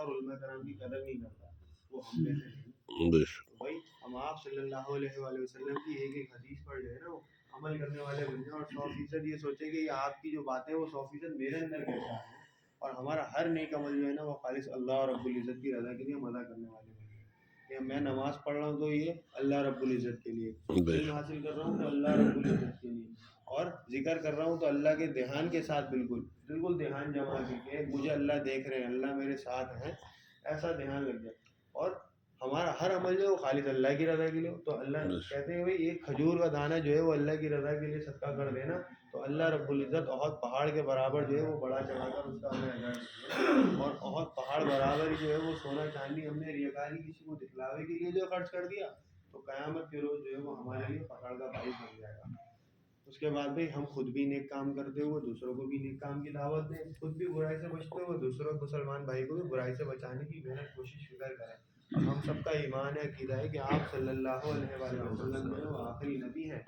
اور علماء کرام کی قدر نہیں کرتا وہ ہم میں سے نہیں۔ بھائی ہم آپ صلی اللہ علیہ وآلہ وسلم کی ایک ایک حدیث پر جو ہے نا وہ عمل کرنے والے بن جائیں، اور 100% یہ سوچے کہ یہ آپ کی جو باتیں وہ 100% میرے اندر کیسا ہے، اور ہمارا ہر نیک عمل جو ہے نا وہ خالص اللہ رب العزت کی رضا کے لیے ہم ادا کرنے والے ہیں۔ کہ میں نماز پڑھ رہا ہوں تو یہ اللہ رب العزت کے لیے، علم حاصل کر رہا ہوں تو اللہ رب العزت کے لیے، اور ذکر کر رہا ہوں تو اللہ کے دھیان کے ساتھ، بالکل دھیان جما کے مجھے اللہ دیکھ رہے ہیں، اللہ میرے ساتھ ہیں، ایسا دھیان لگ جائے، اور ہمارا ہر عمل جو ہے وہ خالص اللہ کی رضا کے لیے ہو۔ تو اللہ کہتے ہیں بھائی ایک کھجور کا دانہ جو ہے وہ اللہ کی رضا کے لیے صدقہ کر دینا تو اللہ رب العزت احد پہاڑ کے برابر جو ہے وہ بڑا چڑھا کر اس کا ہمیں اجر دے، اور احد پہاڑ برابر جو ہے وہ سونا چاندی ہم نے ریاکاری کسی کو دکھلاوے کے لیے جو خرچ کر دیا تو قیامت کے روز جو ہے وہ ہمارے لیے پکڑ کا باعث بن جائے گا۔ اس کے بعد بھائی ہم خود بھی نیک کام کرتے ہوئے دوسروں کو بھی نیک کام کی دعوت دیں، خود بھی برائی سے بچتے ہوئے دوسروں مسلمان بھائی کو بھی برائی سے بچانے کی محنت کوشش فکر کریں۔ ہم سب کا ایمان ہے، عقیدہ ہے کہ آپ صلی اللہ علیہ وآلہ وسلم جو ہے وہ آخری نبی ہیں،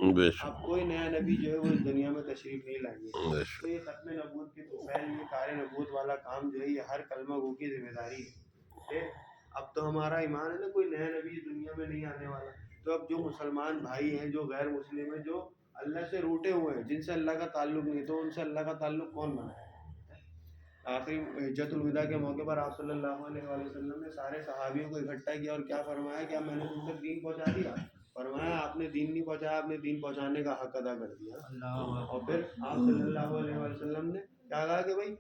اب کوئی نیا نبی جو ہے وہ اس دنیا میں تشریف نہیں لائیں گے۔ تو یہ ختم نبوت کے طفیل، یہ کار نبوت والا کام جو ہے یہ ہر کلمہ گو کی ذمہ داری ہے۔ اب تو ہمارا ایمان ہے نا کوئی نیا نبی اس دنیا میں نہیں آنے والا، تو اب جو مسلمان بھائی ہیں، جو غیر مسلم ہیں، جو اللہ سے روٹے ہوئے ہیں، جن سے اللہ کا تعلق نہیں، تو ان سے اللہ کا تعلق کون بنائے؟ آخری حجت الوداع کے موقع پر آپ صلی اللہ علیہ وآلہ وسلم نے سارے صحابیوں کو اکٹھا کیا اور کیا فرمایا؟ کیا میں نے تم تک دین پہنچا دیا؟ فرمایا آپ نے دین نہیں پہنچایا، آپ نے دین پہنچانے کا حق ادا کر دیا۔ اور پھر آپ صلی اللہ علیہ وآلہ وسلم نے کیا کہا کہ بھائی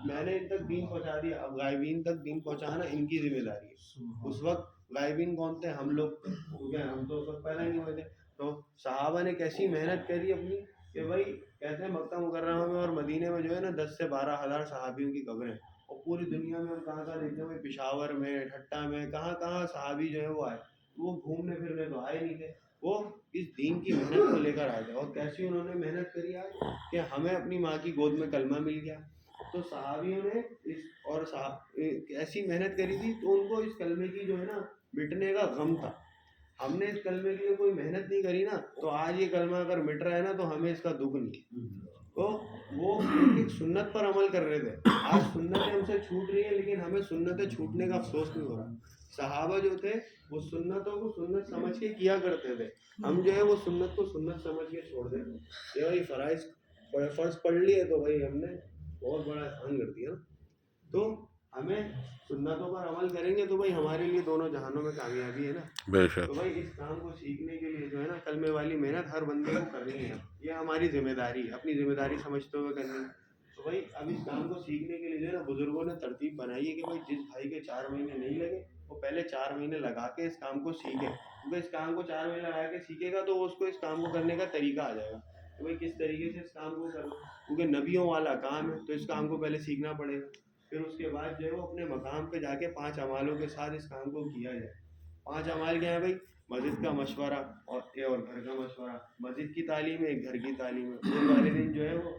میں نے ان تک دین پہنچا دیا، اب غائبین تک دین پہنچانا ان کی ذمہ داری ہے۔ اس وقت غائبین کون تھے؟ ہم لوگ، ہم تو اس وقت پیدا نہیں ہوئے تھے۔ تو صحابہ نے کیسی محنت کری اپنی کہ بھائی کہتے ہیں مکہ مکرمہ میں اور مدینے میں جو ہے نا 10 سے 12 ہزار صحابیوں کی قبریں، اور پوری دنیا میں ہم کہاں کہاں دیکھتے ہیں، پشاور میں، ٹھٹا میں، کہاں کہاں صحابی جو ہے وہ آئے، وہ گھومنے پھرنے تو آئے نہیں تھے، وہ اس دین کی محنت کو لے کر آئے تھے۔ اور کیسی انہوں نے محنت کری آج کہ ہمیں اپنی ماں کی گود میں کلمہ مل گیا۔ تو صحابیوں نے اس اور ایسی محنت کری تھی تو ان کو اس کلمے کی جو ہے نا مٹنے کا غم تھا۔ ہم نے اس کلمے کے لیے کوئی محنت نہیں کری نا، تو آج یہ کلمہ اگر مٹ رہا ہے نا تو ہمیں اس کا دکھ نہیں۔ تو وہ ایک سنت پر عمل کر رہے تھے، آج سنتیں ہم سے چھوٹ رہی ہیں لیکن ہمیں سنتیں چھوٹنے کا افسوس نہیں ہو رہا۔ صحابہ جو تھے وہ سنتوں کو سنت سمجھ کے کیا کرتے تھے، ہم جو ہے وہ سنت کو سنت سمجھ کے چھوڑ دیتے ہیں۔ یہ بھائی فرض پڑھ لیے تو بھائی ہم نے بہت بڑا احسان کر دیا۔ تو ہمیں سنتوں پر عمل کریں گے تو بھائی ہمارے لیے دونوں جہانوں میں کامیابی ہے نا۔ تو بھائی اس کام کو سیکھنے کے لیے جو ہے نا کلمے والی محنت ہر بندے کو کرنی ہے، یہ ہماری ذمہ داری ہے، اپنی ذمہ داری سمجھتے ہوئے کرنی ہے۔ تو بھائی اب اس کام کو سیکھنے کے لیے جو ہے نا بزرگوں نے ترتیب بنائی ہے کہ بھائی جس بھائی کے 4 مہینے نہیں لگے وہ پہلے 4 مہینے لگا کے اس کام کو سیکھے، کیونکہ اس کام کو 4 مہینے لگا کے سیکھے گا تو اس کو اس کام کو کرنے کا طریقہ آ جائے گا کہ بھائی کس طریقے سے اس کام کو کرنا، کیونکہ نبیوں والا کام ہے تو اس کام کو پہلے سیکھنا پڑے گا۔ پھر اس کے بعد جو ہے وہ اپنے مقام پہ جا کے 5 اعمالوں کے ساتھ اس کام کو کیا جائے۔ 5 اعمال کیا ہے بھائی؟ مسجد کا مشورہ اور گھر کا مشورہ، مسجد کی تعلیم ہے، گھر کی تعلیم ہے۔ دن والے دن جو ہے وہ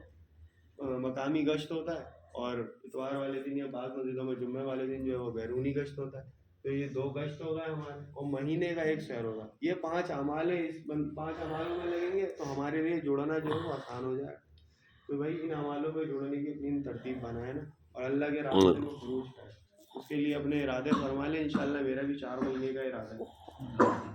مقامی گشت ہوتا ہے، اور اتوار والے دن یا بعض مسجدوں میں جمعہ والے دن جو ہے وہ بیرونی گشت ہوتا ہے۔ تو یہ 2 گشت ہو گئے ہمارے، اور مہینے کا 1 سحر ہوگا۔ یہ 5 اعمال ہیں، اس 5 اعمالوں میں لگیں گے تو ہمارے لیے جوڑنا جو ہے وہ آسان ہو جائے گا۔ تو بھائی ان اعمالوں پہ جوڑنے کی اپنی ترتیب بنائے نا، اور اللہ کے راستے میں خروج کرے، اس کے لیے اپنے ارادے فرما لیں۔ انشاءاللہ میرا بھی 4 مہینے کا ارادہ ہے۔